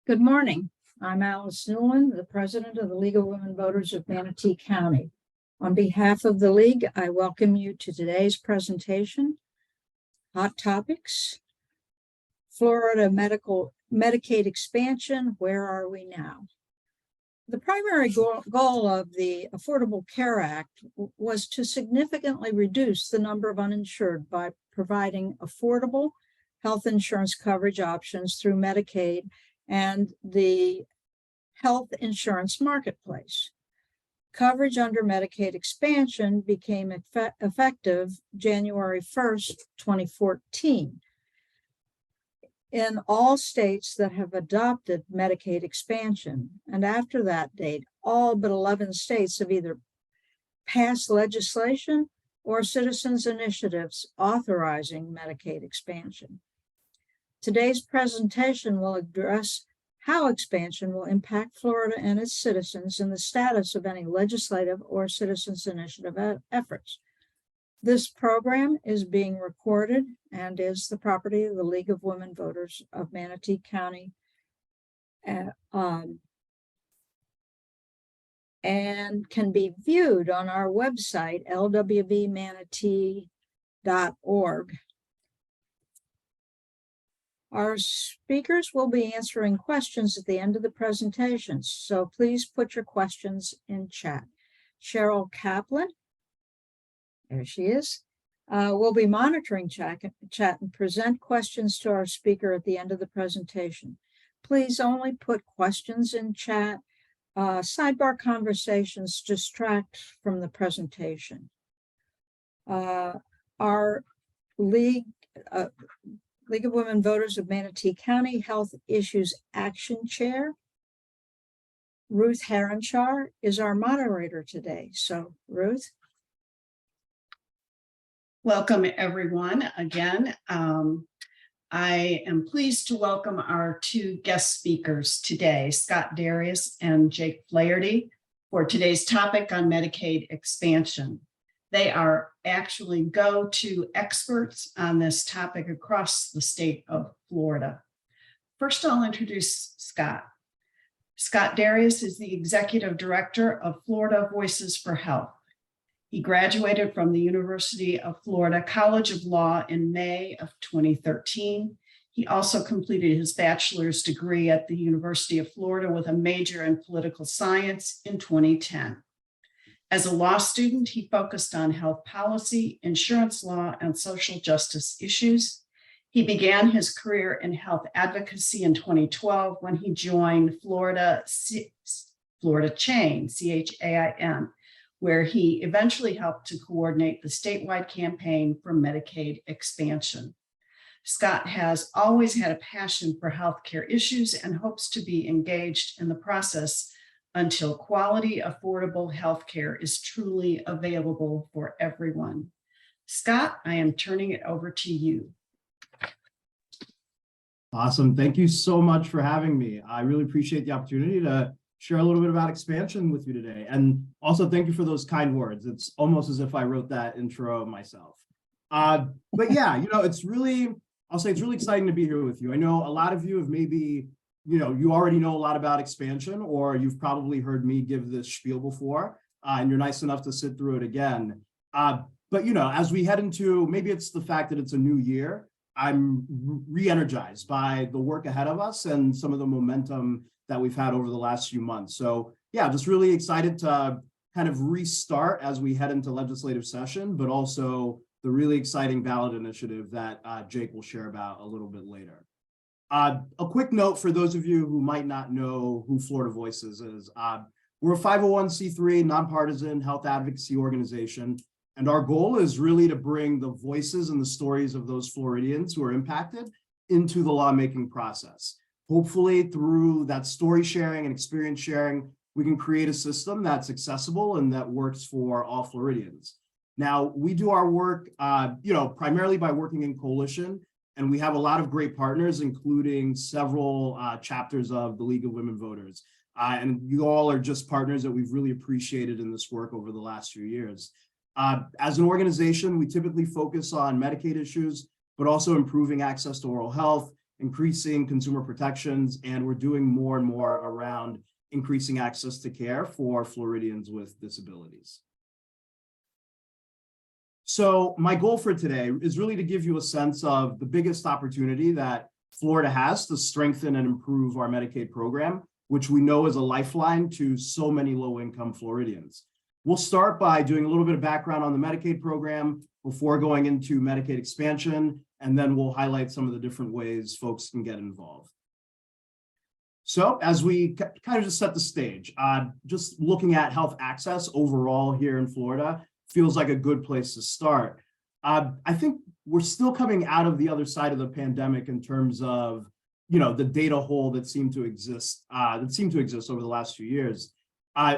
Good morning. I'm Alice Newland, the president of the League of Women Voters of Manatee County. On behalf of the League, I welcome you to today's presentation, Hot Topics, Florida Medicaid Expansion, Where Are We Now? The primary goal of the Affordable Care Act was to significantly reduce the number of uninsured by providing affordable health insurance coverage options through Medicaid and the health insurance marketplace. Coverage under Medicaid expansion became effective January 1st, 2014. In all states that have adopted Medicaid expansion, and after that date, all but 11 states have either passed legislation or citizens' initiatives authorizing Medicaid expansion. Today's presentation will address how expansion will impact Florida and its citizens and the status of any legislative or citizens' initiative efforts. This program is being recorded and is the property of the League of Women Voters of Manatee County and can be viewed on our website, lwvmanatee.org. Our speakers will be answering questions at the end of the presentation, so please put your questions in chat. Cheryl Kaplan, there she is, will be monitoring chat and present questions to our speaker at the end of the presentation. Please only put questions in chat. Sidebar conversations distract from the presentation. Our League of Women Voters of Manatee County Health Issues Action Chair, Ruth Heronshar, is our moderator today. So, Ruth. Welcome, everyone. Again, I am pleased to welcome our two guest speakers today, Scott Darius and Jake Flaherty, for today's topic on Medicaid expansion. They are actually go-to experts on this topic across the state of Florida. First, I'll introduce Scott. Scott Darius is the executive director of Florida Voices for Health. He graduated from the University of Florida College of Law in May of 2013. He also completed his bachelor's degree at the University of Florida with a major in political science in 2010. As a law student, he focused on health policy, insurance law, and social justice issues. He began his career in health advocacy in 2012 when he joined Florida Chain, CHAIN, where he eventually helped to coordinate the statewide campaign for Medicaid expansion. Scott has always had a passion for healthcare issues and hopes to be engaged in the process until quality, affordable healthcare is truly available for everyone. Scott, I am turning it over to you. Awesome. Thank you so much for having me. I really appreciate the opportunity to share a little bit about expansion with you today. And also thank you for those kind words. It's almost as if I wrote that intro myself. But yeah, it's really exciting to be here with you. I know a lot of you have maybe you already know a lot about expansion, or you've probably heard me give this spiel before, and you're nice enough to sit through it again. But as we head into, maybe it's the fact that it's a new year, I'm re-energized by the work ahead of us and some of the momentum that we've had over the last few months. So yeah, just really excited to kind of restart as we head into legislative session, but also the really exciting ballot initiative that Jake will share about a little bit later. A quick note for those of you who might not know who Florida Voices is. We're a 501c3 nonpartisan health advocacy organization, and our goal is really to bring the voices and the stories of those Floridians who are impacted into the lawmaking process. Hopefully, through that story sharing and experience sharing, we can create a system that's accessible and that works for all Floridians. Now, we do our work, primarily by working in coalition. And we have a lot of great partners, including several chapters of the League of Women Voters. And you all are just partners that we've really appreciated in this work over the last few years. As an organization, we typically focus on Medicaid issues, but also improving access to oral health, increasing consumer protections, and we're doing more and more around increasing access to care for Floridians with disabilities. So my goal for today is really to give you a sense of the biggest opportunity that Florida has to strengthen and improve our Medicaid program, which we know is a lifeline to so many low-income Floridians. We'll start by doing a little bit of background on the Medicaid program before going into Medicaid expansion, and then we'll highlight some of the different ways folks can get involved. So as we kind of just set the stage, just looking at health access overall here in Florida feels like a good place to start. I think we're still coming out of the other side of the pandemic in terms of, the data hole that seemed to exist over the last few years.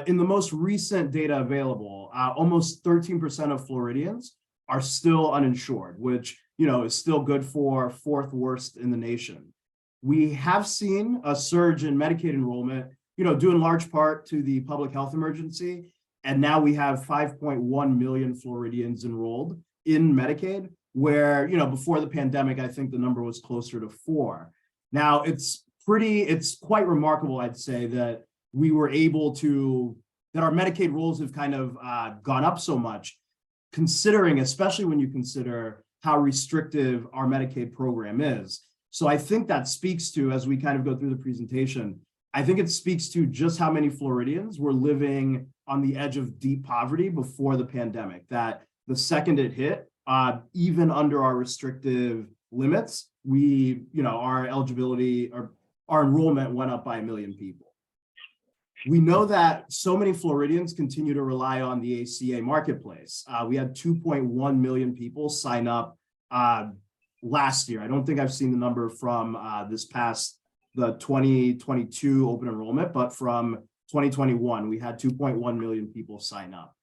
In the most recent data available, almost 13% of Floridians are still uninsured, which, is still good for fourth worst in the nation. We have seen a surge in Medicaid enrollment, due in large part to the public health emergency. And now we have 5.1 million Floridians enrolled in Medicaid, where, before the pandemic, I think the number was closer to 4. Now, it's quite remarkable, I'd say, that we were able to, that our Medicaid rolls have kind of gone up so much, especially when you consider how restrictive our Medicaid program is. So I think that speaks to, as we kind of go through the presentation, I think it speaks to just how many Floridians were living on the edge of deep poverty before the pandemic, that the second it hit, even under our restrictive limits, our eligibility or our enrollment went up by 1 million people. We know that so many Floridians continue to rely on the ACA marketplace. We had 2.1 million people sign up last year. I don't think I've seen the number from the 2022 open enrollment, but from 2021, we had 2.1 million people sign up.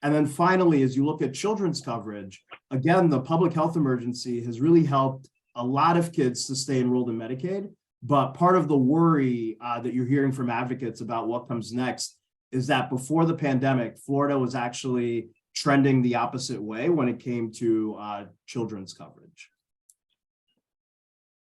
And then finally, as you look at children's coverage, again, the public health emergency has really helped a lot of kids to stay enrolled in Medicaid. But part of the worry that you're hearing from advocates about what comes next is that before the pandemic, Florida was actually trending the opposite way when it came to children's coverage.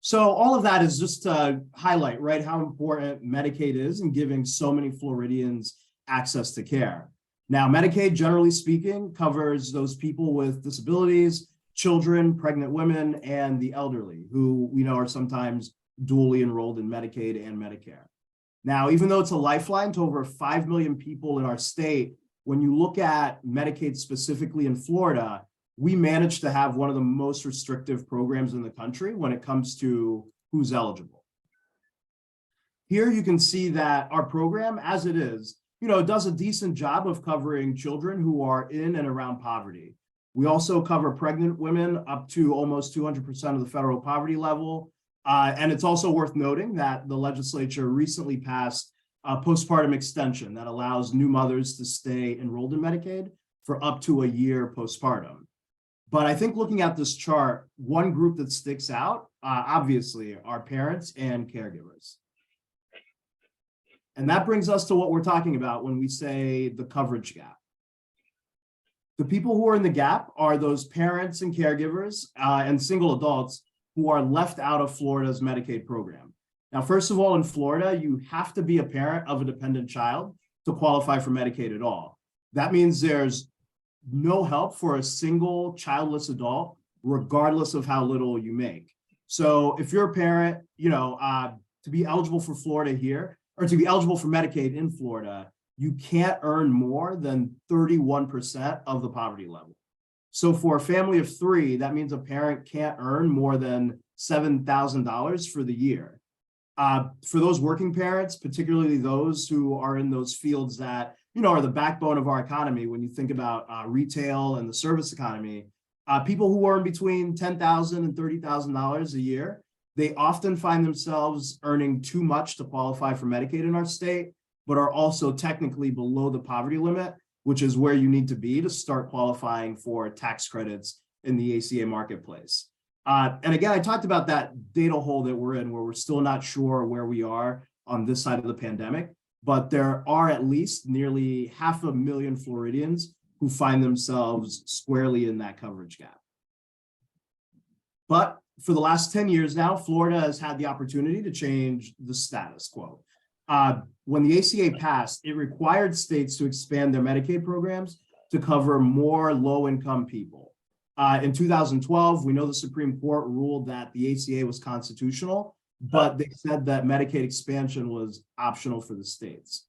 So all of that is just to highlight, right, how important Medicaid is in giving so many Floridians access to care. Now, Medicaid, generally speaking, covers those people with disabilities, children, pregnant women, and the elderly, who we know are sometimes dually enrolled in Medicaid and Medicare. Now, even though it's a lifeline to over 5 million people in our state, when you look at Medicaid specifically in Florida, we managed to have one of the most restrictive programs in the country when it comes to who's eligible. Here you can see that our program, as it is, does a decent job of covering children who are in and around poverty. We also cover pregnant women up to almost 200% of the federal poverty level. And it's also worth noting that the legislature recently passed a postpartum extension that allows new mothers to stay enrolled in Medicaid for up to a year postpartum. But I think looking at this chart, one group that sticks out, obviously, are parents and caregivers. And that brings us to what we're talking about when we say the coverage gap. The people who are in the gap are those parents and caregivers and single adults who are left out of Florida's Medicaid program. Now, first of all, in Florida, you have to be a parent of a dependent child to qualify for Medicaid at all. That means there's no help for a single childless adult, regardless of how little you make. So if you're a parent, to be eligible for Florida here, or to be eligible for Medicaid in Florida, you can't earn more than 31% of the poverty level. So for a family of 3, that means a parent can't earn more than $7,000 for the year. For those working parents, particularly those who are in those fields that are the backbone of our economy, when you think about retail and the service economy, people who earn between $10,000 and $30,000 a year, they often find themselves earning too much to qualify for Medicaid in our state, but are also technically below the poverty limit, which is where you need to be to start qualifying for tax credits in the ACA marketplace. And again, I talked about that data hole that we're in, where we're still not sure where we are on this side of the pandemic, but there are at least nearly 500,000 Floridians who find themselves squarely in that coverage gap. But For the last 10 years now, Florida has had the opportunity to change the status quo. When the ACA passed, it required states to expand their Medicaid programs to cover more low-income people. In 2012, we know the Supreme Court ruled that the ACA was constitutional, but they said that Medicaid expansion was optional for the states.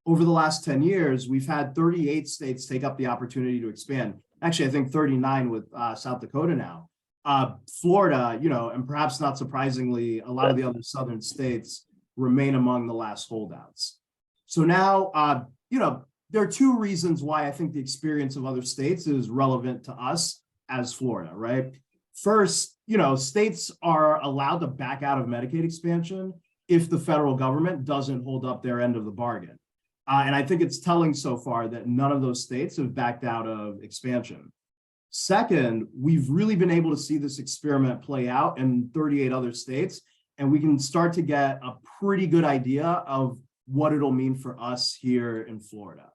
Over the last 10 years, we've had 38 states take up the opportunity to expand. Actually, I think 39 with South Dakota now. Florida, and perhaps not surprisingly, a lot of the other southern states remain among the last holdouts. So now, there are two reasons why I think the experience of other states is relevant to us as Florida, right? First, states are allowed to back out of Medicaid expansion if the federal government doesn't hold up their end of the bargain. And I think it's telling so far that none of those states have backed out of expansion. Second, we've really been able to see this experiment play out in 38 other states, and we can start to get a pretty good idea of what it'll mean for us here in Florida.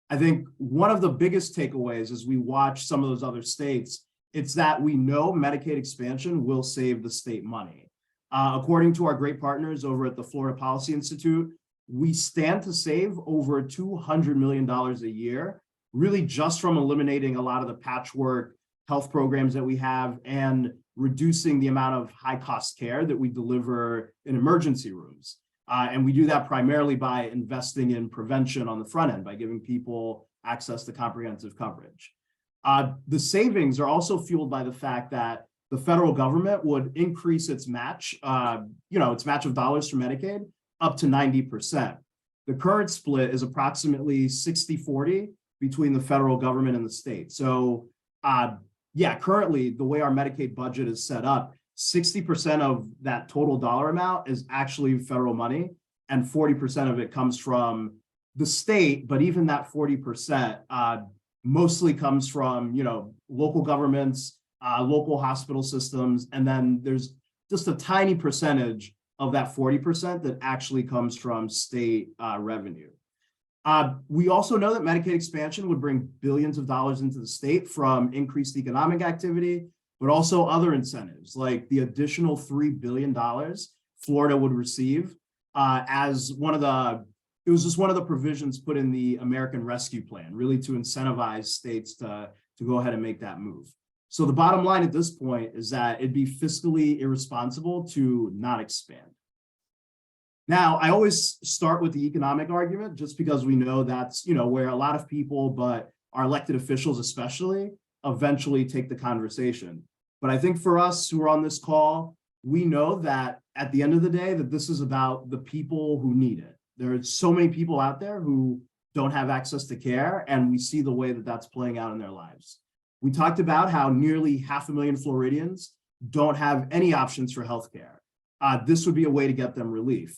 I think one of the biggest takeaways as we watch some of those other states, it's that we know Medicaid expansion will save the state money. According to our great partners over at the Florida Policy Institute, we stand to save over $200 million a year, really just from eliminating a lot of the patchwork health programs that we have and reducing the amount of high-cost care that we deliver in emergency rooms. And we do that primarily by investing in prevention on the front end, by giving people access to comprehensive coverage. The savings are also fueled by the fact that the federal government would increase its match, its match of dollars for Medicaid up to 90%. The current split is approximately 60-40 between the federal government and the state. So currently the way our Medicaid budget is set up, 60% of that total dollar amount is actually federal money, and 40% of it comes from the state. But even that 40% mostly comes from, local governments, local hospital systems, and then there's just a tiny percentage of that 40% that actually comes from state revenue. We also know that Medicaid expansion would bring billions of dollars into the state from increased economic activity, but also other incentives like the additional $3 billion Florida would receive as it was just one of the provisions put in the American Rescue Plan, really to incentivize states to go ahead and make that move. So the bottom line at this point is that it'd be fiscally irresponsible to not expand. Now, I always start with the economic argument just because we know that's, where a lot of people, but our elected officials especially, eventually take the conversation. But I think for us who are on this call, we know that at the end of the day, that this is about the people who need it. There are so many people out there who don't have access to care, and we see the way that that's playing out in their lives. We talked about how nearly 500,000 Floridians don't have any options for healthcare. This would be a way to get them relief.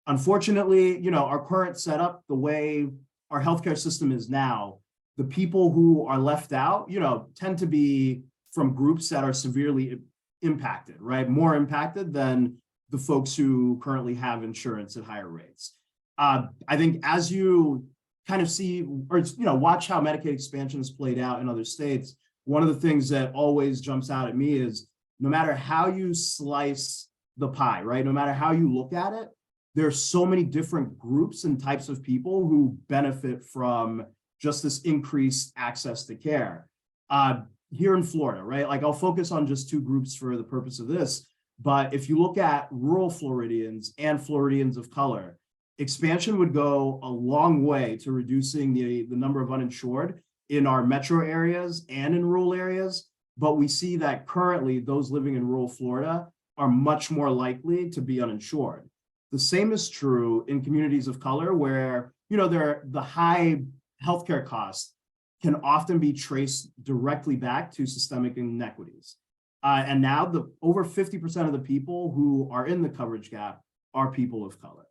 Unfortunately, our current setup, the way our healthcare system is now, the people who are left out, tend to be from groups that are severely impacted, right? More impacted than the folks who currently have insurance at higher rates. I think as you kind of see, or watch how Medicaid expansion is played out in other states, one of the things that always jumps out at me is no matter how you slice the pie, right? No matter how you look at it, there are so many different groups and types of people who benefit from just this increased access to care. Here in Florida, right? Like I'll focus on just two groups for the purpose of this, but if you look at rural Floridians and Floridians of color, expansion would go a long way to reducing the number of uninsured in our metro areas and in rural areas. But we see that currently those living in rural Florida are much more likely to be uninsured. The same is true in communities of color where, the high healthcare costs can often be traced directly back to systemic inequities. And now over 50% of the people who are in the coverage gap are people of color.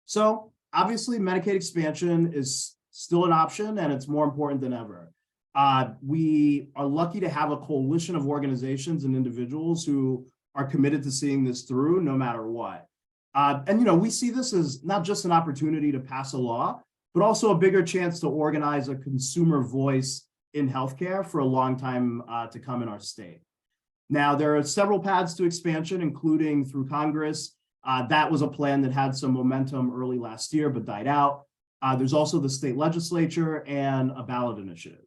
So obviously Medicaid expansion is still an option and it's more important than ever. We are lucky to have a coalition of organizations and individuals who are committed to seeing this through no matter what. We see this as not just an opportunity to pass a law, but also a bigger chance to organize a consumer voice in healthcare for a long time to come in our state. Now, there are several paths to expansion, including through Congress. That was a plan that had some momentum early last year, but died out. There's also the state legislature and a ballot initiative.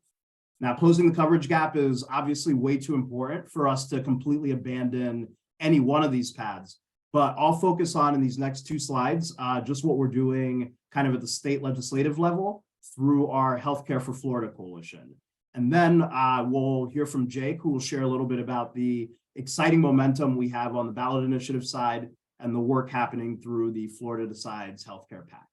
Now, closing the coverage gap is obviously way too important for us to completely abandon any one of these paths, but I'll focus on in these next two slides, just what we're doing kind of at the state legislative level through our Healthcare for Florida coalition. And then we'll hear from Jake, who will share a little bit about the exciting momentum we have on the ballot initiative side and the work happening through the Florida Decides Healthcare PAC.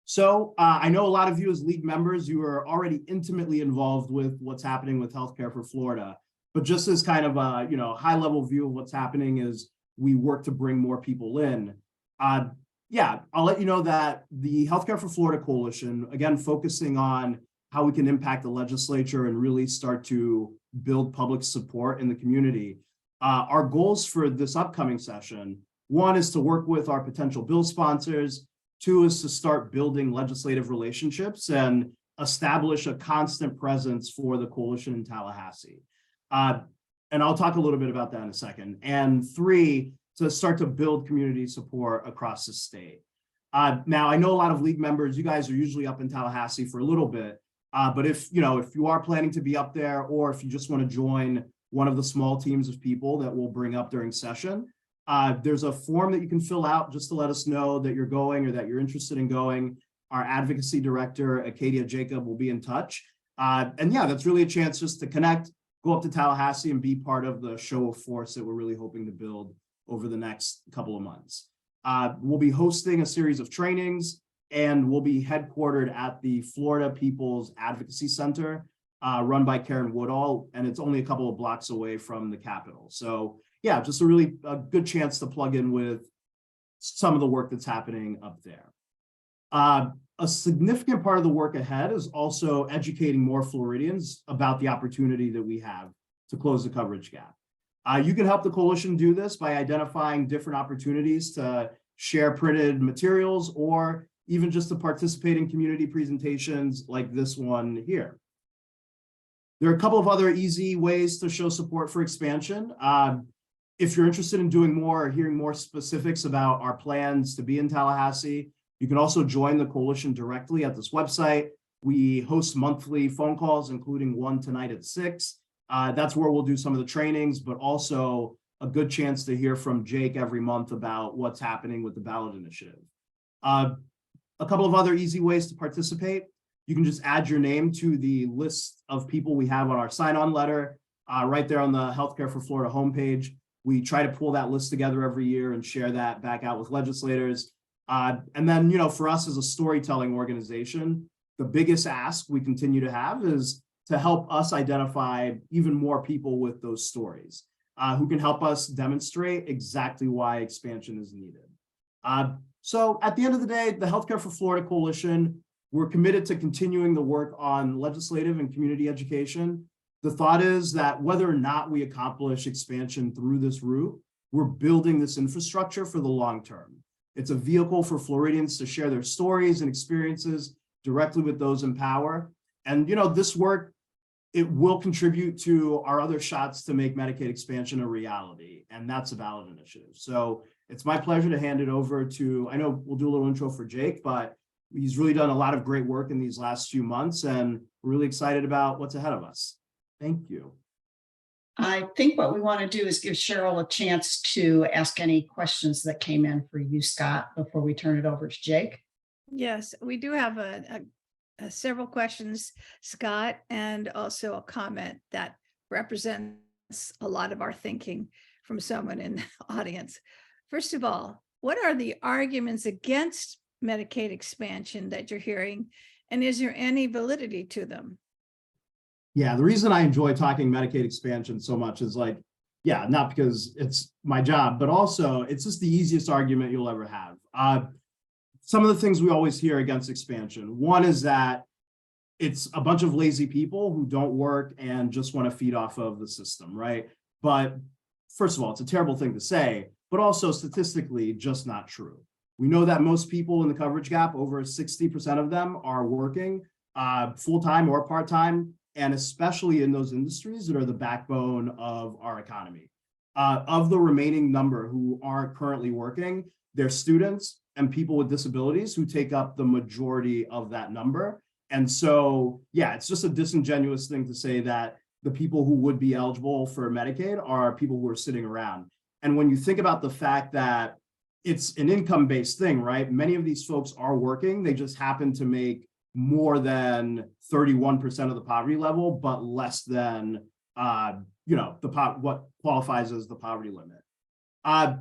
So I know a lot of you as league members, you are already intimately involved with what's happening with Healthcare for Florida, but just as kind of a high level view of what's happening as we work to bring more people in. Yeah, I'll let you know that the Healthcare for Florida coalition, again, focusing on how we can impact the legislature and really start to build public support in the community. Our goals for this upcoming session, one is to work with our potential bill sponsors. Two is to start building legislative relationships and establish a constant presence for the coalition in Tallahassee. And I'll talk a little bit about that in a second. And three, to start to build community support across the state. Now, I know a lot of league members, you guys are usually up in Tallahassee for a little bit, but if you are planning to be up there, or if you just want to join one of the small teams of people that we'll bring up during session, there's a form that you can fill out just to let us know that you're going or that you're interested in going. Our advocacy director, Acadia Jacob, will be in touch. And yeah, that's really a chance just to connect, go up to Tallahassee and be part of the show of force that we're really hoping to build over the next couple of months. We'll be hosting a series of trainings, and we'll be headquartered at the Florida People's Advocacy Center, run by Karen Woodall, and it's only a couple of blocks away from the Capitol. So yeah, just a good chance to plug in with some of the work that's happening up there. A significant part of the work ahead is also educating more Floridians about the opportunity that we have to close the coverage gap. You can help the coalition do this by identifying different opportunities to share printed materials, or even just to participate in community presentations like this one here. There are a couple of other easy ways to show support for expansion. If you're interested in doing more or hearing more specifics about our plans to be in Tallahassee, you can also join the coalition directly at this website. We host monthly phone calls, including one tonight at 6. That's where we'll do some of the trainings, but also a good chance to hear from Jake every month about what's happening with the ballot initiative. A couple of other easy ways to participate. You can just add your name to the list of people we have on our sign-on letter, right there on the Healthcare for Florida homepage. We try to pull that list together every year and share that back out with legislators. And then, for us as a storytelling organization, the biggest ask we continue to have is to help us identify even more people with those stories, who can help us demonstrate exactly why expansion is needed. So at the end of the day, the Healthcare for Florida Coalition, we're committed to continuing the work on legislative and community education. The thought is that whether or not we accomplish expansion through this route, we're building this infrastructure for the long term. It's a vehicle for Floridians to share their stories and experiences directly with those in power. And this work, it will contribute to our other shots to make Medicaid expansion a reality, and that's a ballot initiative. So it's my pleasure to hand it over to, I know we'll do a little intro for Jake, but he's really done a lot of great work in these last few months, and we're really excited about what's ahead of us. Thank you. I think what we want to do is give Cheryl a chance to ask any questions that came in for you, Scott, before we turn it over to Jake. Yes, we do have several questions, Scott, and also a comment that represents a lot of our thinking from someone in the audience. First of all, what are the arguments against Medicaid expansion that you're hearing, and is there any validity to them? Yeah, the reason I enjoy talking Medicaid expansion so much is not because it's my job, but also it's just the easiest argument you'll ever have. Some of the things we always hear against expansion. One is that it's a bunch of lazy people who don't work and just want to feed off of the system, right? But first of all, it's a terrible thing to say, but also statistically just not true. We know that most people in the coverage gap, over 60% of them are working full-time or part-time. and especially in those industries that are the backbone of our economy. Of the remaining number who aren't currently working, they're students and people with disabilities who take up the majority of that number. And so, yeah, it's just a disingenuous thing to say that the people who would be eligible for Medicaid are people who are sitting around. And when you think about the fact that it's an income-based thing, right? Many of these folks are working, they just happen to make more than 31% of the poverty level, but less than what qualifies as the poverty limit.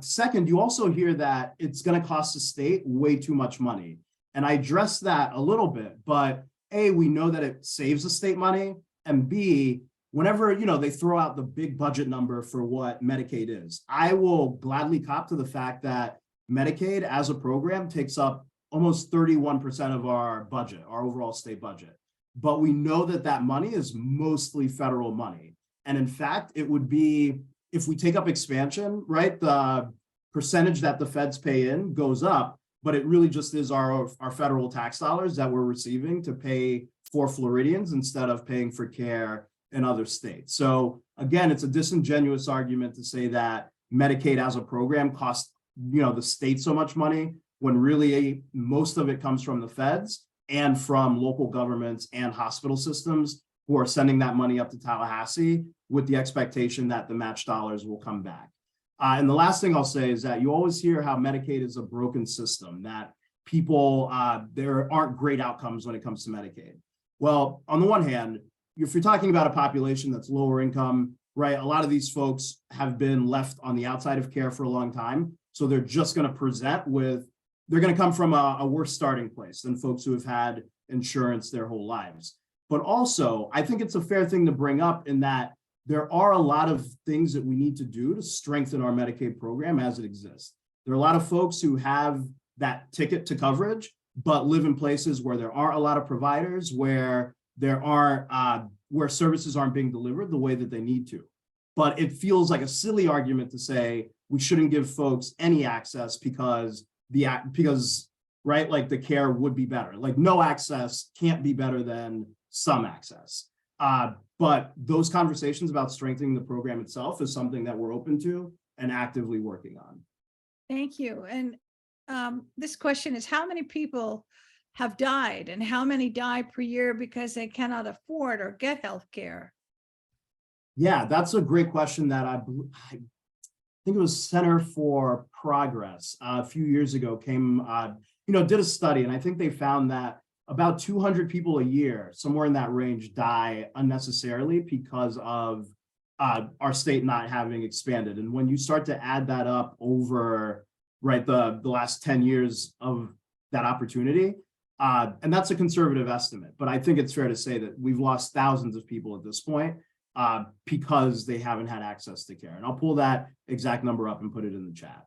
Second, you also hear that it's going to cost the state way too much money. And I addressed that a little bit, but A, we know that it saves the state money, and B, whenever they throw out the big budget number for what Medicaid is, I will gladly cop to the fact that Medicaid as a program takes up almost 31% of our budget, our overall state budget. But we know that that money is mostly federal money. And in fact, it would be, if we take up expansion, right, the percentage that the feds pay in goes up, but it really just is our federal tax dollars that we're receiving to pay for Floridians instead of paying for care in other states. So again, it's a disingenuous argument to say that Medicaid as a program costs the state so much money, when really most of it comes from the feds and from local governments and hospital systems who are sending that money up to Tallahassee with the expectation that the match dollars will come back. And the last thing I'll say is that you always hear how Medicaid is a broken system, that people, there aren't great outcomes when it comes to Medicaid. Well, on the one hand, if you're talking about a population that's lower income, right, a lot of these folks have been left on the outside of care for a long time. So they're just going to present with, they're going to come from a worse starting place than folks who have had insurance their whole lives. But also, I think it's a fair thing to bring up in that there are a lot of things that we need to do to strengthen our Medicaid program as it exists. There are a lot of folks who have that ticket to coverage, but live in places where there aren't a lot of providers, where there aren't, where services aren't being delivered the way that they need to. But it feels like a silly argument to say we shouldn't give folks any access because right, like the care would be better. Like no access can't be better than some access. But those conversations about strengthening the program itself is something that we're open to and actively working on. Thank you. And this question is, how many people have died and how many die per year because they cannot afford or get health care? Yeah, that's a great question that I think it was Center for Progress a few years ago came, did a study, and I think they found that about 200 people a year, somewhere in that range, die unnecessarily because of our state not having expanded. And when you start to add that up over, right, the last 10 years of that opportunity, and that's a conservative estimate, but I think it's fair to say that we've lost thousands of people at this point because they haven't had access to care. And I'll pull that exact number up and put it in the chat.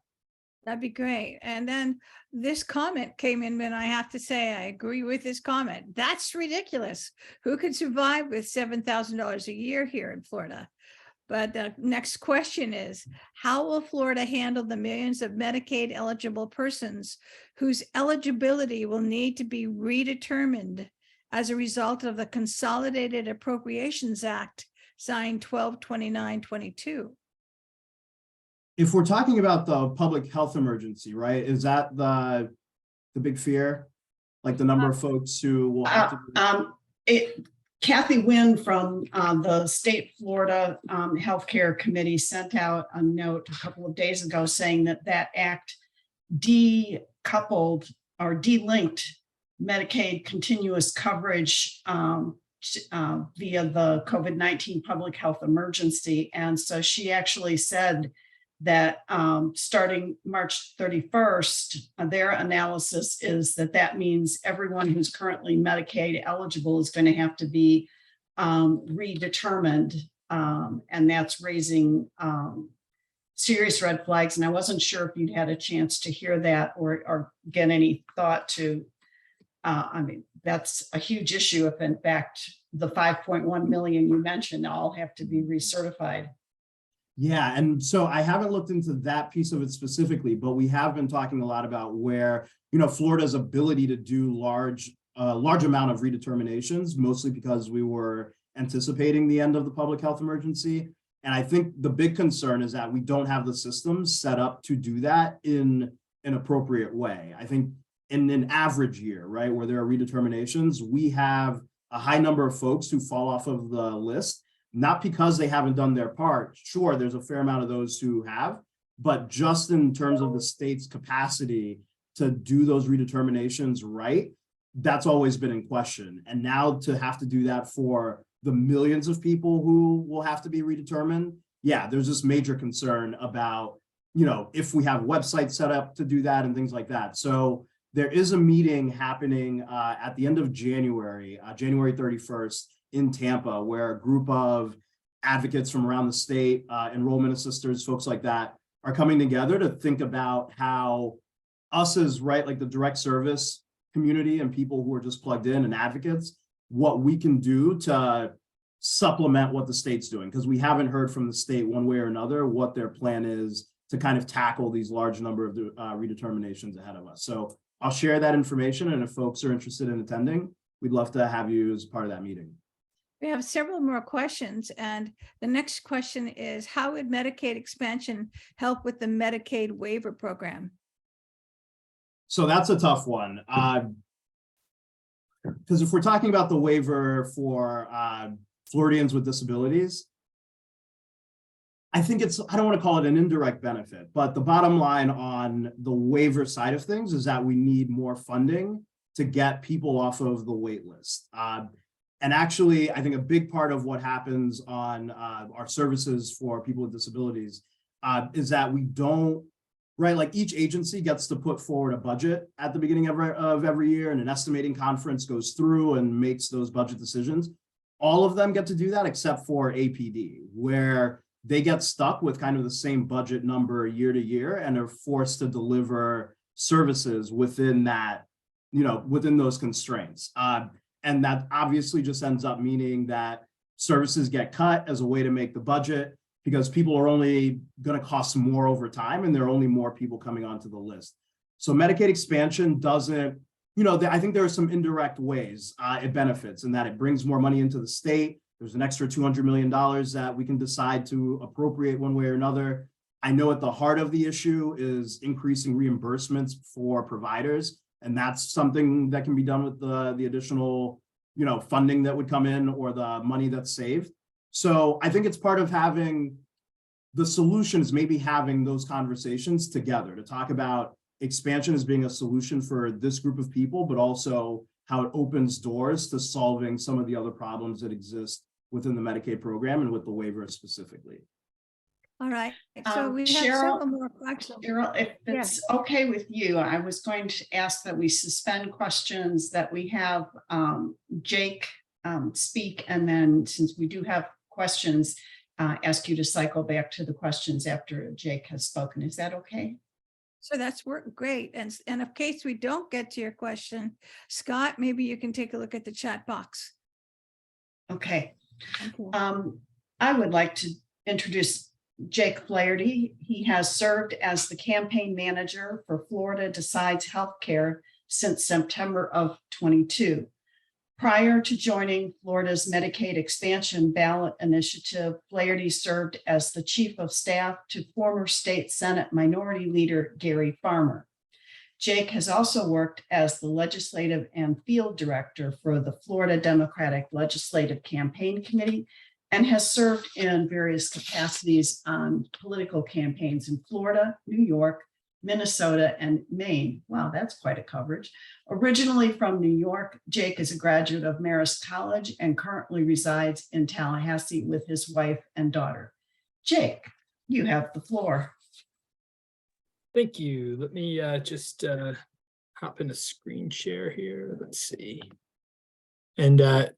That'd be great. And then this comment came in, and I have to say, I agree with this comment. That's ridiculous. Who could survive with $7,000 a year here in Florida? But the next question is, how will Florida handle the millions of Medicaid eligible persons whose eligibility will need to be redetermined as a result of the Consolidated Appropriations Act signed 12/29/22? If we're talking about the public health emergency, right, is that the big fear? Like the number of folks who will have to Kathy Wynn from the State Florida Healthcare Committee sent out a note a couple of days ago saying that that act decoupled or delinked Medicaid continuous coverage via the COVID-19 public health emergency. And so she actually said that starting March 31st, their analysis is that means everyone who's currently Medicaid eligible is going to have to be redetermined. And that's raising serious red flags. And I wasn't sure if you'd had a chance to hear that or get any thought to, that's a huge issue if in fact the 5.1 million you mentioned all have to be recertified. Yeah, and so I haven't looked into that piece of it specifically, but we have been talking a lot about where, Florida's ability to do large amount of redeterminations, mostly because we were anticipating the end of the public health emergency. And I think the big concern is that we don't have the systems set up to do that in an appropriate way. I think in an average year, right, where there are redeterminations, we have a high number of folks who fall off of the list, not because they haven't done their part. Sure, there's a fair amount of those who have, but just in terms of the state's capacity to do those redeterminations right, that's always been in question. And now to have to do that for the millions of people who will have to be redetermined, yeah, there's this major concern about, if we have websites set up to do that and things like that. So there is a meeting happening at the end of January, January 31st in Tampa, where a group of advocates from around the state, enrollment assisters, folks like that, are coming together to think about how us as, right, like the direct service community and people who are just plugged in and advocates, what we can do to supplement what the state's doing, because we haven't heard from the state one way or another what their plan is to kind of tackle these large number of redeterminations ahead of us. So I'll share that information, and if folks are interested in attending, we'd love to have you as part of that meeting. We have several more questions, and the next question is, how would Medicaid expansion help with the Medicaid waiver program? So that's a tough one. Because if we're talking about the waiver for Floridians with disabilities, I think I don't want to call it an indirect benefit, but the bottom line on the waiver side of things is that we need more funding to get people off of the wait list. And actually, I think a big part of what happens on our services for people with disabilities is that we don't, right, like each agency gets to put forward a budget at the beginning of every year, and an estimating conference goes through and makes those budget decisions. All of them get to do that except for APD, where they get stuck with kind of the same budget number year to year and are forced to deliver services within that, within those constraints. And that obviously just ends up meaning that services get cut as a way to make the budget, because people are only going to cost more over time, and there are only more people coming onto the list. So Medicaid expansion doesn't, I think there are some indirect ways it benefits, in that it brings more money into the state. There's an extra $200 million that we can decide to appropriate one way or another. I know at the heart of the issue is increasing reimbursements for providers, and that's something that can be done with the additional, funding that would come in, or the money that's saved. So I think it's part of having the solutions, maybe having those conversations together to talk about expansion as being a solution for this group of people, but also how it opens doors to solving some of the other problems that exist within the Medicaid program and with the waiver specifically. All right, so we have Cheryl, several more questions. Cheryl, if it's okay with you, I was going to ask that we suspend questions, that we have Jake speak, and then, since we do have questions, ask you to cycle back to the questions after Jake has spoken. Is that okay? So that's great. And in case we don't get to your question, Scott, maybe you can take a look at the chat box. Okay. Okay. I would like to introduce Jake Flaherty. He has served as the campaign manager for Florida Decides Healthcare since September of 22. Prior to joining Florida's Medicaid expansion ballot initiative, Flaherty served as the chief of staff to former state Senate Minority Leader Gary Farmer. Jake has also worked as the legislative and field director for the Florida Democratic Legislative Campaign Committee, and has served in various capacities on political campaigns in Florida, New York, Minnesota, and Maine. Wow, that's quite a coverage. Originally from New York, Jake is a graduate of Marist College and currently resides in Tallahassee with his wife and daughter. Jake, you have the floor. Thank you. Let me just hop in a screen share here. Let's see. And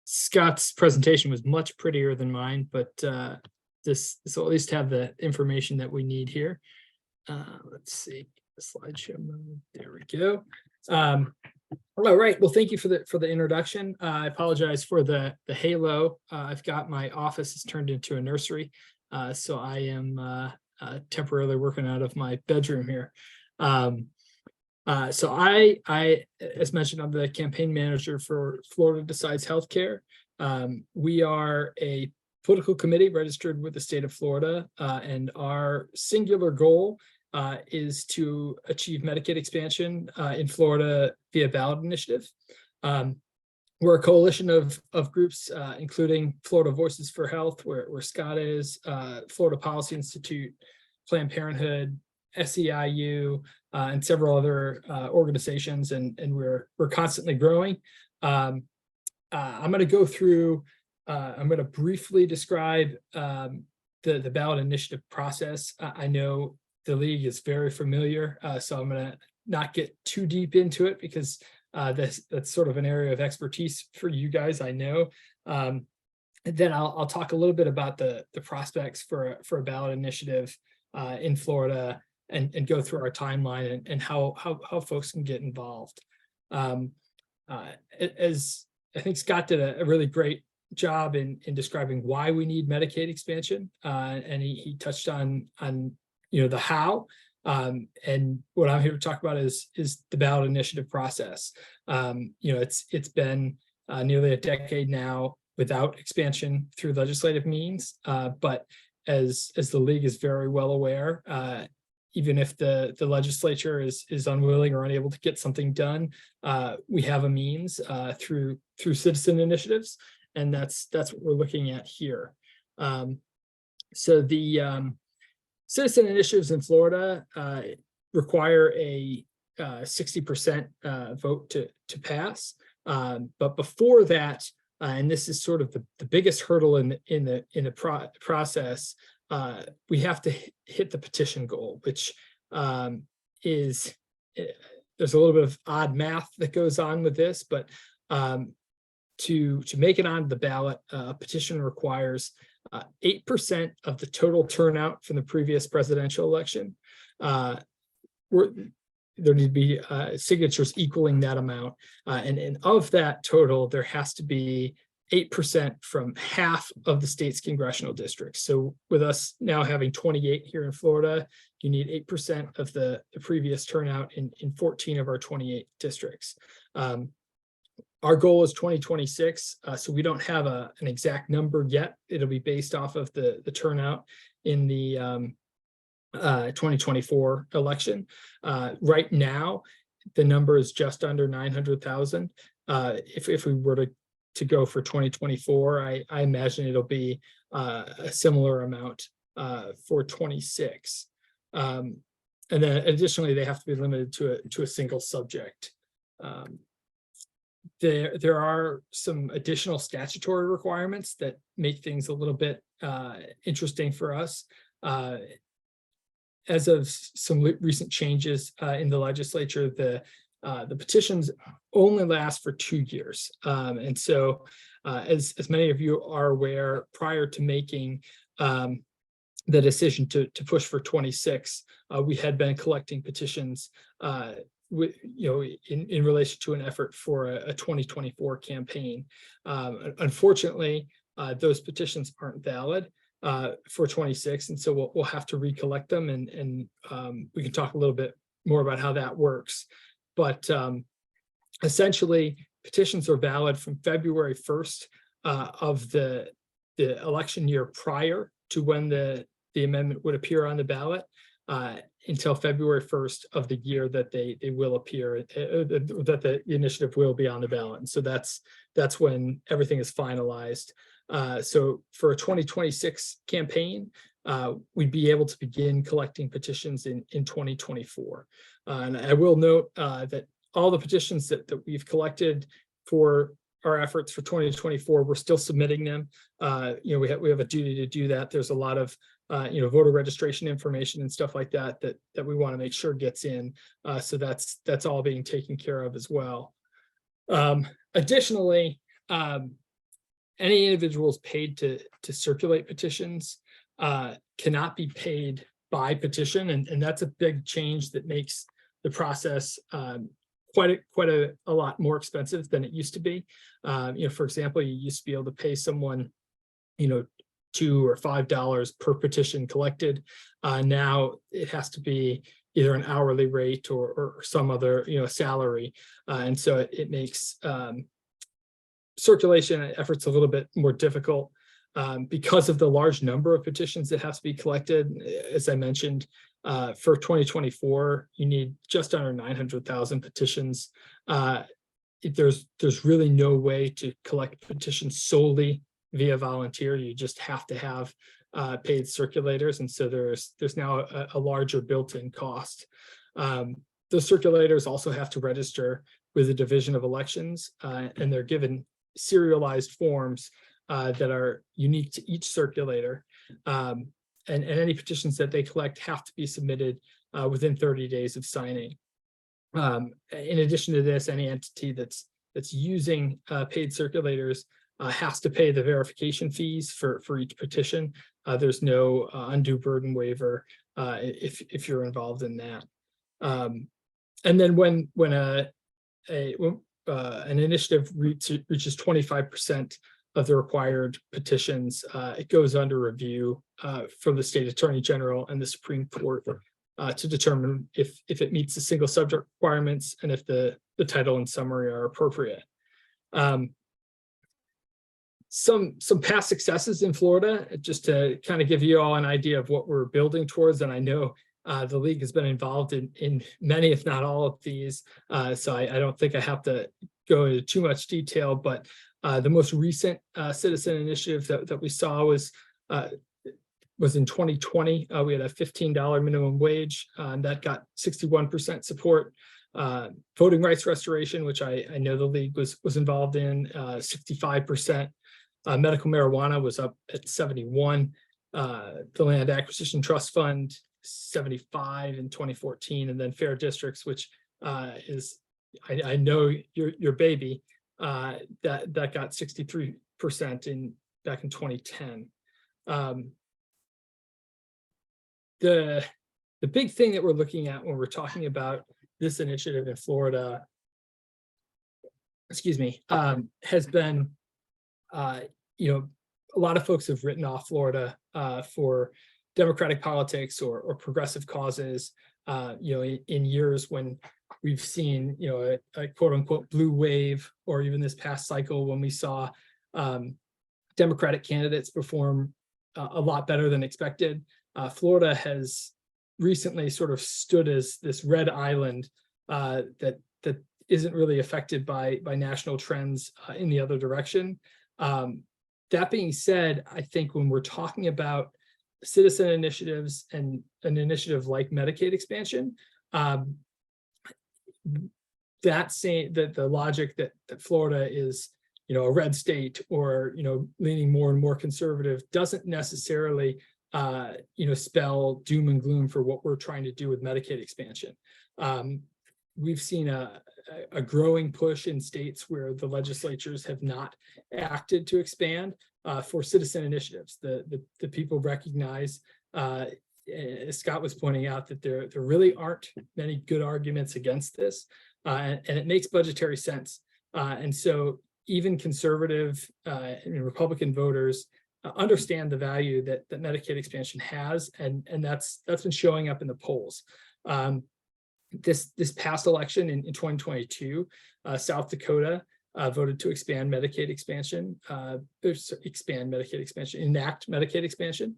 Scott's presentation was much prettier than mine, but this will at least have the information that we need here. Let's see, the slideshow mode. There we go. All right. Well, thank you for the introduction. I apologize for the halo. I've got my office is turned into a nursery, so I am temporarily working out of my bedroom here. So I, as mentioned, I'm the campaign manager for Florida Decides Healthcare. We are a political committee registered with the state of Florida, and our singular goal is to achieve Medicaid expansion in Florida via ballot initiative. We're a coalition of groups, including Florida Voices for Health, where Scott is, Florida Policy Institute, Planned Parenthood, SEIU, and several other organizations, and we're constantly growing. I'm going to go through. I'm going to briefly describe the ballot initiative process. I know the league is very familiar, so I'm going to not get too deep into it because that's sort of an area of expertise for you guys, I know. And then I'll talk a little bit about the prospects for a ballot initiative in Florida, and go through our timeline and how folks can get involved. As I think Scott did a really great job in describing why we need Medicaid expansion, and he touched on the how. And what I'm here to talk about is the ballot initiative process. It's been nearly a decade now without expansion through legislative means, but as the league is very well aware, even if the legislature is unwilling or unable to get something done, we have a means through citizen initiatives, and that's what we're looking at here. So the citizen initiatives in Florida require a 60% vote to pass, but before that, and this is sort of the biggest hurdle in the process, we have to hit the petition goal, which is, there's a little bit of odd math that goes on with this, but to make it onto the ballot, a petition requires 8% of the total turnout from the previous presidential election. There need to be signatures equaling that amount, and of that total, there has to be 8% from half of the state's congressional districts. So with us now having 28 here in Florida, you need 8% of the previous turnout in 14 of our 28 districts. Our goal is 2026, so we don't have an exact number yet. It'll be based off of the turnout in the 2024 election. Right now, the number is just under 900,000. If we were to go for 2024, I imagine it'll be a similar amount for 26. And then additionally, they have to be limited to a single subject. There are some additional statutory requirements that make things a little bit interesting for us. As of some recent changes in the legislature, the petitions only last for 2 years. And so as many of you are aware, prior to making the decision to push for 26, we had been collecting petitions in relation to an effort for a 2024 campaign. Unfortunately, those petitions aren't valid for 26, and so we'll have to recollect them, and we can talk a little bit more about how that works. But essentially, petitions are valid from February 1st of the election year prior to when the amendment would appear on the ballot, until February 1st of the year that they will appear, that the initiative will be on the ballot. And so that's when everything is finalized. So for a 2026 campaign, we'd be able to begin collecting petitions in 2024. And I will note that all the petitions that we've collected for our efforts for 2024, we're still submitting them. We have a duty to do that. There's a lot of voter registration information and stuff like that we want to make sure gets in. So that's all being taken care of as well. Additionally, any individuals paid to circulate petitions cannot be paid by petition, and that's a big change that makes the process quite a lot more expensive than it used to be. For example, you used to be able to pay someone, $2 or $5 per petition collected. Now it has to be either an hourly rate or some other salary, and so it makes circulation effort's a little bit more difficult because of the large number of petitions that have to be collected. As I mentioned, for 2024, you need just under 900,000 petitions. There's really no way to collect petitions solely via volunteer. You just have to have paid circulators, and so there's now a larger built-in cost. Those circulators also have to register with the Division of Elections, and they're given serialized forms that are unique to each circulator. And any petitions that they collect have to be submitted within 30 days of signing. In addition to this, any entity that's using paid circulators has to pay the verification fees for each petition. There's no undue burden waiver if you're involved in that. And then when an initiative reaches 25% of the required petitions, it goes under review from the state attorney general and the Supreme Court to determine if it meets the single subject requirements and if the title and summary are appropriate. Some past successes in Florida, just to kind of give you all an idea of what we're building towards, and I know the league has been involved in many, if not all of these, so I don't think I have to go into too much detail, but the most recent citizen initiative that we saw was in 2020. We had a $15 minimum wage, and that got 61% support. Voting rights restoration, which I know the league was involved in, 65%. Medical marijuana was up at 71. The Land Acquisition Trust Fund, 75 in 2014, and then Fair Districts, which is I know your baby, that got 63% back in 2010. The big thing that we're looking at when we're talking about this initiative in Florida, has been, a lot of folks have written off Florida for democratic politics or progressive causes, in years when we've seen, a quote unquote blue wave, or even this past cycle when we saw Democratic candidates perform a lot better than expected. Florida has recently sort of stood as this red island that isn't really affected by national trends in the other direction. That being said, I think when we're talking about citizen initiatives and an initiative like Medicaid expansion, the logic that Florida is, a red state or, leaning more and more conservative doesn't necessarily, spell doom and gloom for what we're trying to do with Medicaid expansion. We've seen a growing push in states where the legislatures have not acted to expand for citizen initiatives. The people recognize, as Scott was pointing out, that there really aren't many good arguments against this, and it makes budgetary sense. And so even conservative and Republican voters understand the value that Medicaid expansion has, and that's been showing up in the polls. This past election in 2022, South Dakota voted to expand Medicaid expansion, enact Medicaid expansion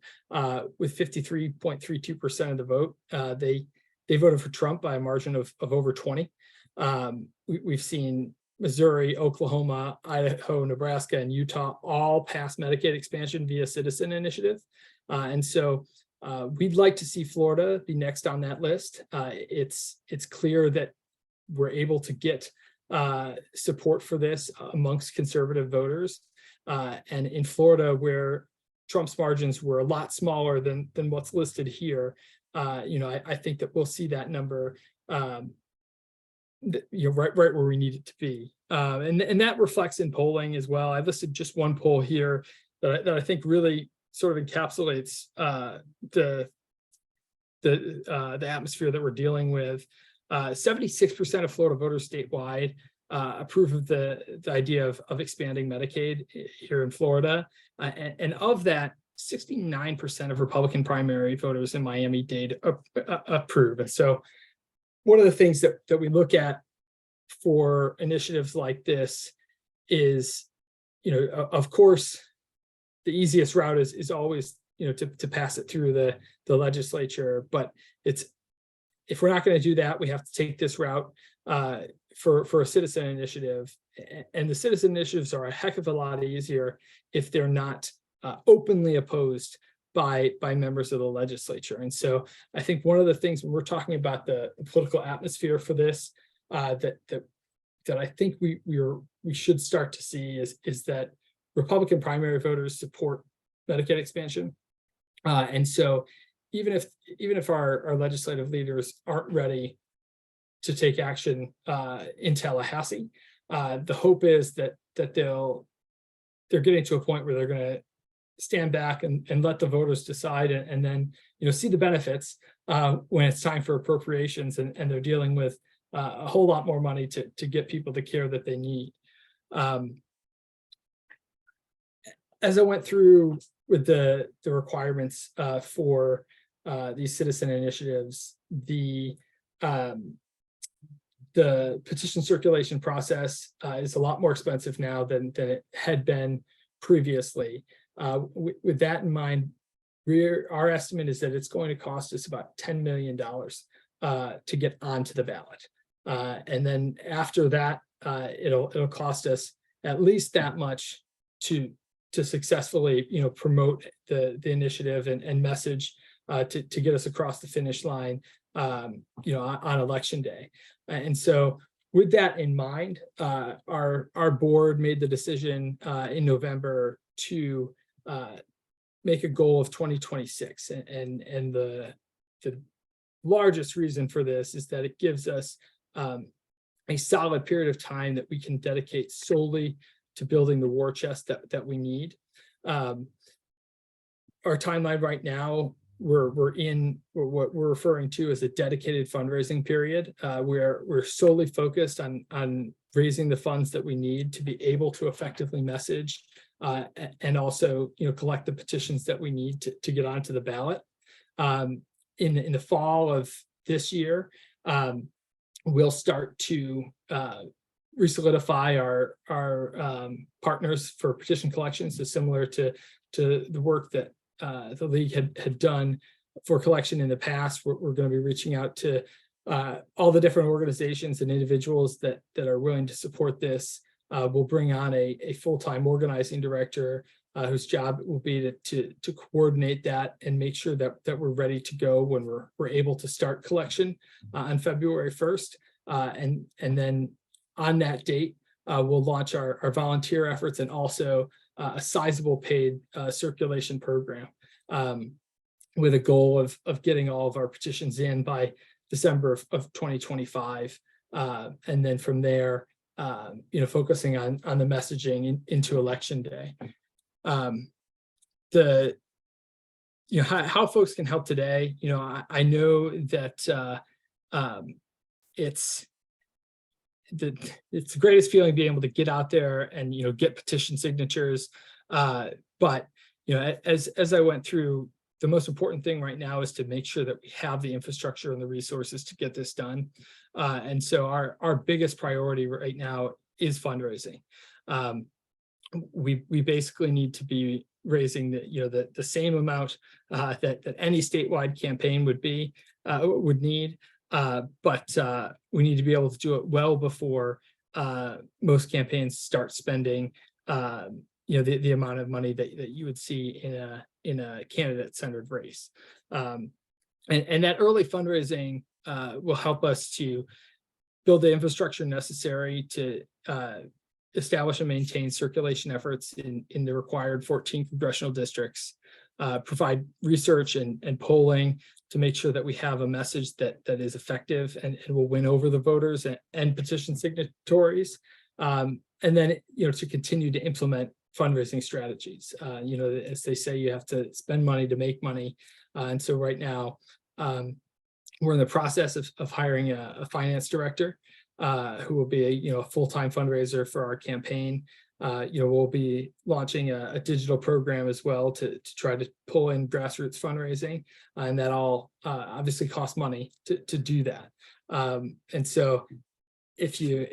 with 53.32% of the vote. They voted for Trump by a margin of over 20. We've seen Missouri, Oklahoma, Idaho, Nebraska, and Utah all pass Medicaid expansion via citizen initiative. And so we'd like to see Florida be next on that list. It's clear that we're able to get support for this amongst conservative voters. And in Florida, where Trump's margins were a lot smaller than what's listed here, I think that we'll see that number right where we need it to be. And that reflects in polling as well. I listed just one poll here that I think really sort of encapsulates the atmosphere that we're dealing with. 76% of Florida voters statewide approve of the idea of expanding Medicaid here in Florida. And of that, 69% of Republican primary voters in Miami-Dade approve. And so one of the things that we look at for initiatives like this is of course, the easiest route is always, to pass it through the legislature, but if we're not going to do that, we have to take this route for a citizen initiative. And the citizen initiatives are a heck of a lot easier if they're not openly opposed by members of the legislature. And so I think one of the things when we're talking about the political atmosphere for this, that I think we should start to see is that Republican primary voters support Medicaid expansion. And so even if our legislative leaders aren't ready to take action in Tallahassee, the hope is that they're getting to a point where they're going to stand back and let the voters decide, and then see the benefits when it's time for appropriations, and they're dealing with a whole lot more money to get people the care that they need. As I went through with the requirements for these citizen initiatives, the petition circulation process is a lot more expensive now than it had been previously. With that in mind, our estimate is that it's going to cost us about $10 million to get onto the ballot. And then after that, it'll cost us at least that much to successfully promote the initiative and message to get us across the finish line on election day. And so with that in mind, our board made the decision in November to make a goal of 2026. And the largest reason for this is that it gives us a solid period of time that we can dedicate solely to building the war chest that we need. Our timeline right now, we're in what we're referring to as a dedicated fundraising period, where we're solely focused on raising the funds that we need to be able to effectively message and also collect the petitions that we need to get onto the ballot. In the fall of this year, we'll start to re-solidify our partners for petition collections, so similar to the work that the league had done for collection in the past. We're going to be reaching out to all the different organizations and individuals that are willing to support this. We'll bring on a full-time organizing director whose job will be to coordinate that and make sure that we're ready to go when we're able to start collection on February 1st. And then on that date, we'll launch our volunteer efforts and also a sizable paid circulation program with a goal of getting all of our petitions in by December of 2025. And then from there, focusing on the messaging into election day. How folks can help today. I know that it's the greatest feeling being able to get out there and get petition signatures. But as I went through, the most important thing right now is to make sure that we have the infrastructure and the resources to get this done. And so our biggest priority right now is fundraising. We basically need to be raising the same amount that any statewide campaign would need. But we need to be able to do it well before most campaigns start spending the amount of money that you would see in a candidate-centered race. And that early fundraising will help us to build the infrastructure necessary to establish and maintain circulation efforts in the required 14 congressional districts, provide research and polling to make sure that we have a message that is effective and will win over the voters and petition signatories. And then, to continue to implement fundraising strategies. As they say, you have to spend money to make money. And so right now, we're in the process of hiring a finance director who will be a full-time fundraiser for our campaign. We'll be launching a digital program as well to try to pull in grassroots fundraising, and that all obviously costs money to do that. And so if you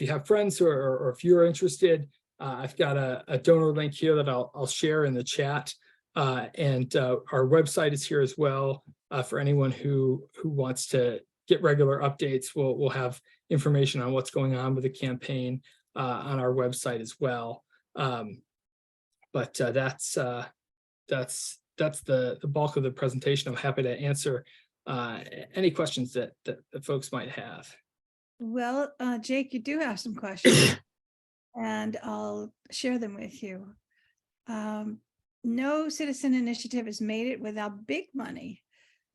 have friends or if you're interested, I've got a donor link here that I'll share in the chat. And our website is here as well for anyone who wants to get regular updates. We'll have information on what's going on with the campaign on our website as well. But that's the bulk of the presentation. I'm happy to answer any questions that folks might have. Well, Jake, you do have some questions, and I'll share them with you. No citizen initiative has made it without big money.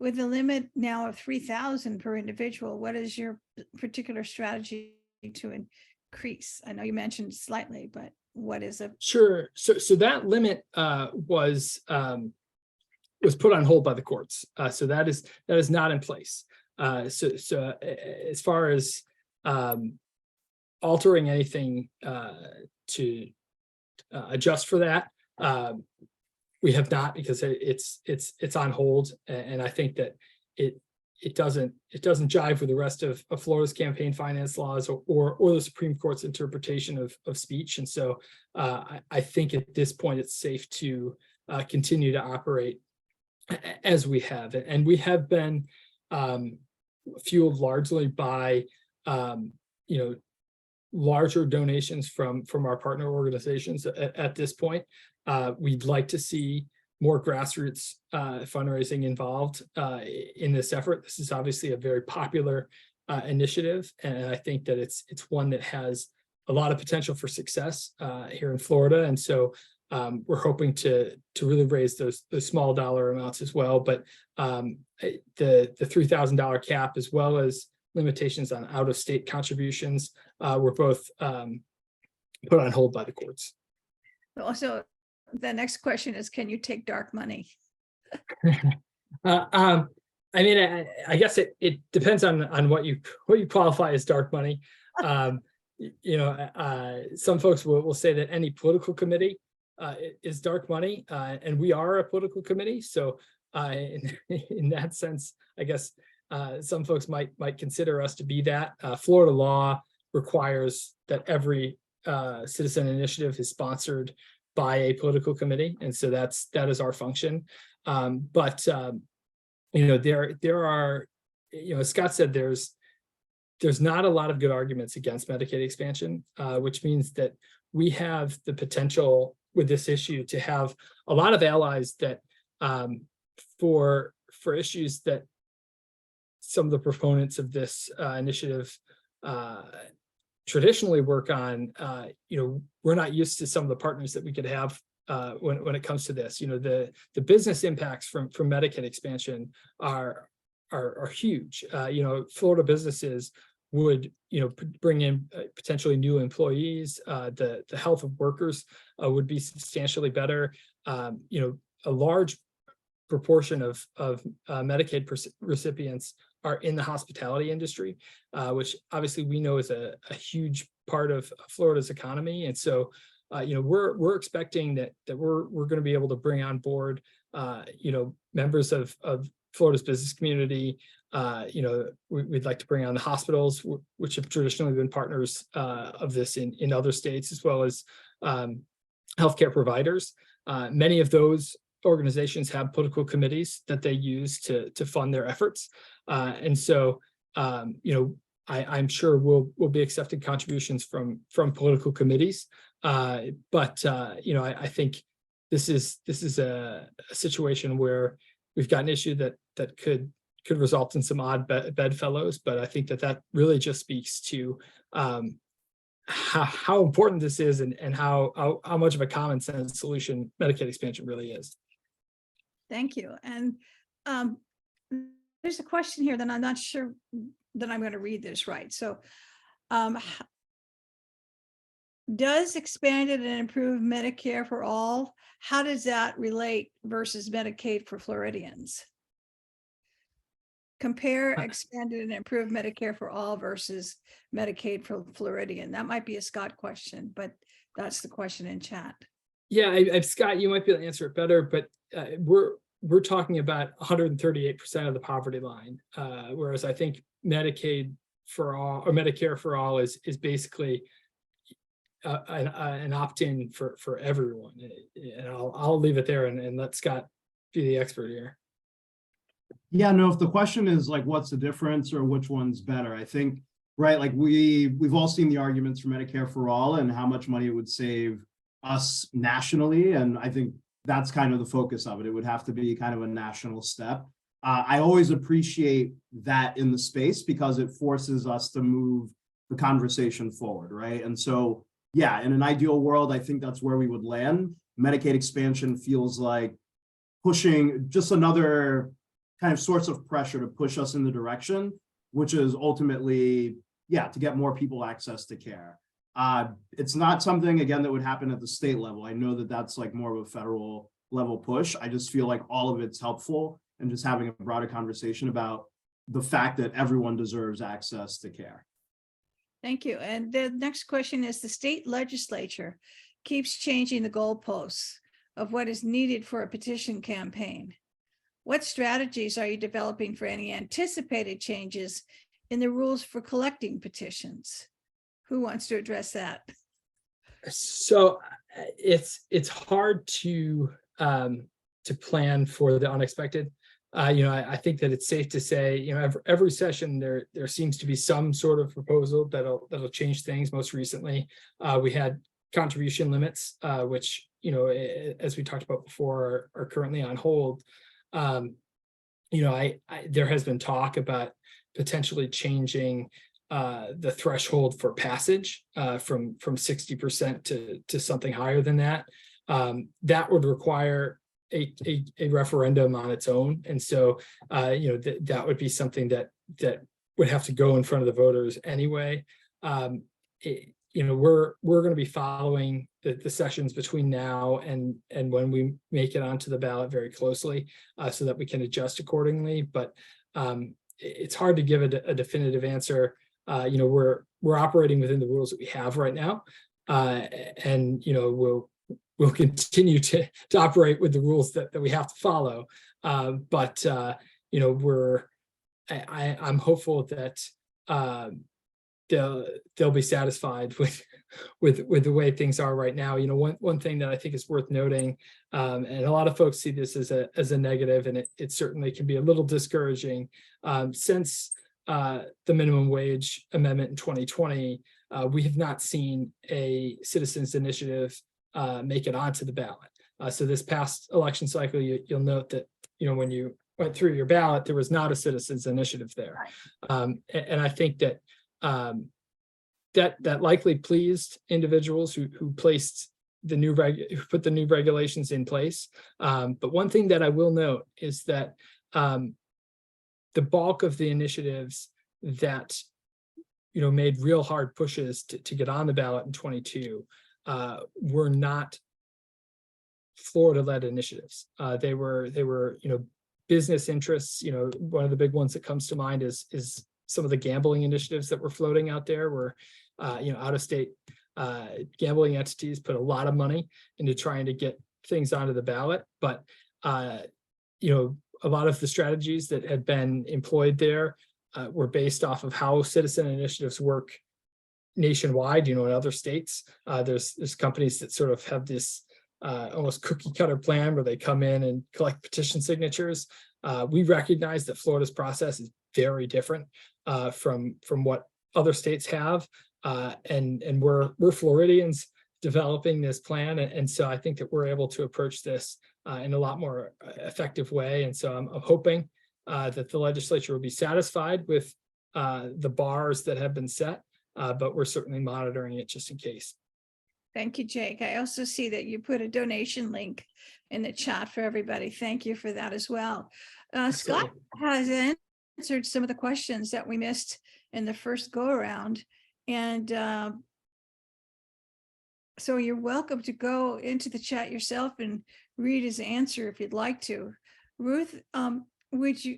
With a limit now of 3,000 per individual, what is your particular strategy to increase? I know you mentioned slightly, but what is a Sure. So that limit was put on hold by the courts. So that is not in place. So as far as altering anything to adjust for that, we have not, because it's on hold, and I think that it doesn't jive with the rest of Florida's campaign finance laws or the Supreme Court's interpretation of speech. And so I think at this point it's safe to continue to operate as we have. And we have been fueled largely by larger donations from our partner organizations at this point. We'd like to see more grassroots fundraising involved in this effort. This is obviously a very popular initiative, and I think that it's one that has a lot of potential for success here in Florida. And so we're hoping to really raise those small dollar amounts as well. But the $3,000 cap, as well as limitations on out-of-state contributions, were both put on hold by the courts. also? The next question is, can you take dark money? I mean, I guess it depends on what you qualify as dark money. Some folks will say that any political committee is dark money, and we are a political committee. So in that sense, I guess some folks might consider us to be that. Florida law requires that every citizen initiative is sponsored by a political committee, and so that is our function. But there are, as Scott said, there's not a lot of good arguments against Medicaid expansion, which means that we have the potential with this issue to have a lot of allies that for issues that some of the proponents of this initiative traditionally work on. We're not used to some of the partners that we could have when it comes to this. The business impacts from Medicaid expansion are huge. Florida businesses would bring in potentially new employees. The health of workers would be substantially better. A large proportion of Medicaid recipients are in the hospitality industry, which obviously we know is a huge part of Florida's economy. And so, we're expecting that we're going to be able to bring on board, members of Florida's business community. We'd like to bring on the hospitals, which have traditionally been partners of this in other states, as well as healthcare providers. Many of those organizations have political committees that they use to fund their efforts. And so, I'm sure we'll be accepting contributions from political committees. But I think this is a situation where we've got an issue that could result in some odd bedfellows. But I think that really just speaks to how important this is, and how much of a common sense solution Medicaid expansion really is. Thank you. And there's a question here that I'm not sure that I'm going to read this right. So does expanded and improved Medicare for all, how does that relate versus Medicaid for Floridians? Compare expanded and improved Medicare for all versus Medicaid for Floridian. That might be a Scott question, but that's the question in chat. Yeah, Scott, you might be able to answer it better, but we're talking about 138% of the poverty line, whereas I think Medicaid for all, or Medicare for all, is basically an opt-in for everyone. And I'll leave it there and let Scott be the expert here. Yeah, no, if the question is like, what's the difference or which one's better? I think, right, like we've all seen the arguments for Medicare for all and how much money it would save us nationally. And I think that's kind of the focus of it. It would have to be kind of a national step. I always appreciate that in the space because it forces us to move the conversation forward, right? And so, yeah, in an ideal world, I think that's where we would land. Medicaid expansion feels like pushing just another kind of source of pressure to push us in the direction, which is ultimately, yeah, to get more people access to care. It's not something, again, that would happen at the state level. I know that that's like more of a federal level push. I just feel like all of it's helpful and just having a broader conversation about the fact that everyone deserves access to care. Thank you. And the next question is, the state legislature keeps changing the goalposts of what is needed for a petition campaign. What strategies are you developing for any anticipated changes in the rules for collecting petitions? Who wants to address that? So it's hard to plan for the unexpected. I think that it's safe to say, every session there seems to be some sort of proposal that'll change things. Most recently, we had contribution limits, which, as we talked about before, are currently on hold. There has been talk about potentially changing the threshold for passage from 60% to something higher than that. That would require a referendum on its own, and so that would be something that would have to go in front of the voters anyway. We're going to be following the sessions between now and when we make it onto the ballot very closely, so that we can adjust accordingly. But it's hard to give a definitive answer. We're operating within the rules that we have right now, and we'll continue to operate with the rules that we have to follow. But I'm hopeful that they'll be satisfied with the way things are right now. One thing that I think is worth noting, and a lot of folks see this as a negative, and it certainly can be a little discouraging. Since the minimum wage amendment in 2020, we have not seen a citizens initiative make it onto the ballot. So this past election cycle, you'll note that when you went through your ballot, there was not a citizens initiative there, and I think that that likely pleased individuals who placed who put the new regulations in place. But one thing that I will note is that the bulk of the initiatives that made real hard pushes to get on the ballot in 22 were not Florida-led initiatives. They were business interests. One of the big ones that comes to mind is some of the gambling initiatives that were floating out there, where out-of-state gambling entities put a lot of money into trying to get things onto the ballot. But a lot of the strategies that had been employed there were based off of how citizen initiatives work nationwide. In other states, there's companies that sort of have this almost cookie cutter plan where they come in and collect petition signatures. We recognize that Florida's process is very different from what other states have, and we're Floridians developing this plan, and so I think that we're able to approach this in a lot more effective way. And so I'm hoping that the legislature will be satisfied with the bars that have been set, but we're certainly monitoring it just in case. Thank you, Jake. I also see that you put a donation link in the chat for everybody. Thank you for that as well. Scott has answered some of the questions that we missed in the first go around. And so you're welcome to go into the chat yourself and read his answer if you'd like to. Ruth, I'd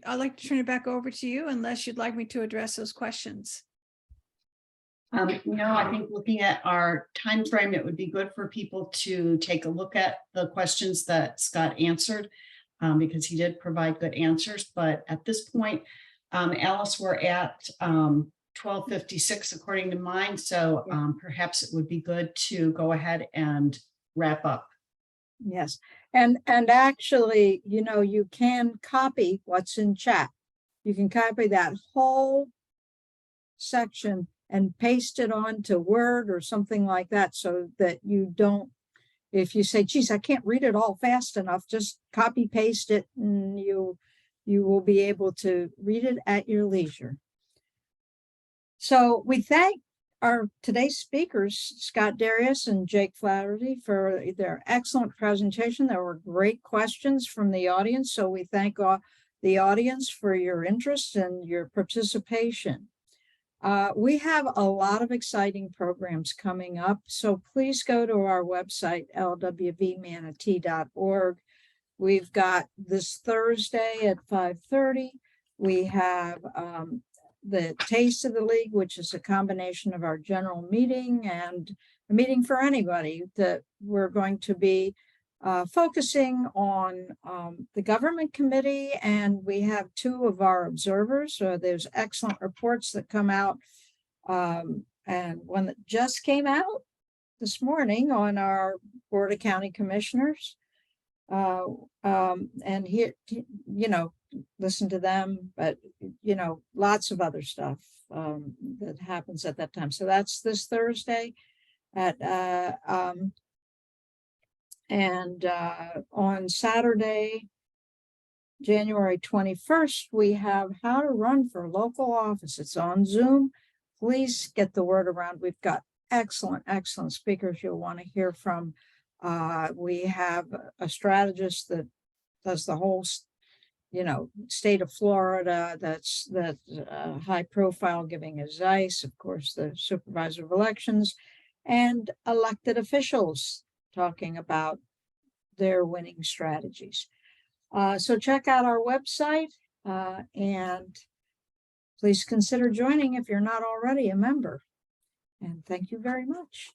like to turn it back over to you unless you'd like me to address those questions. No, I think looking at our time frame, it would be good for people to take a look at the questions that Scott answered, because he did provide good answers. But at this point, Alice, we're at 12:56 according to mine, so perhaps it would be good to go ahead and wrap up. Yes, and actually, you know, you can copy what's in chat. You can copy that whole section and paste it onto Word or something like that, so that you don't, if you say, geez, I can't read it all fast enough, just copy paste it and you will be able to read it at your leisure. So we thank our today's speakers, Scott Darius and Jake Flaherty, for their excellent presentation. There were great questions from the audience, so we thank the audience for your interest and your participation. We have a lot of exciting programs coming up, so please go to our website, lwvmanatee.org. We've got this Thursday at 5:30. We have the Taste of the League, which is a combination of our general meeting and a meeting for anybody, that we're going to be focusing on the government committee, and we have two of our observers. So there's excellent reports that come out, and one that just came out this morning on our Board of County Commissioners. And here, you know, listen to them, but you know, lots of other stuff that happens at that time. So that's this Thursday at on Saturday, January 21st, we have How to Run for Local Office. It's on Zoom. Please get the word around. We've got excellent speakers you'll want to hear from. We have a strategist that does the whole, you know, state of Florida. That's high profile, giving advice. Of course, the supervisor of elections and elected officials talking about their winning strategies. So check out our website and please consider joining if you're not already a member. And thank you very much.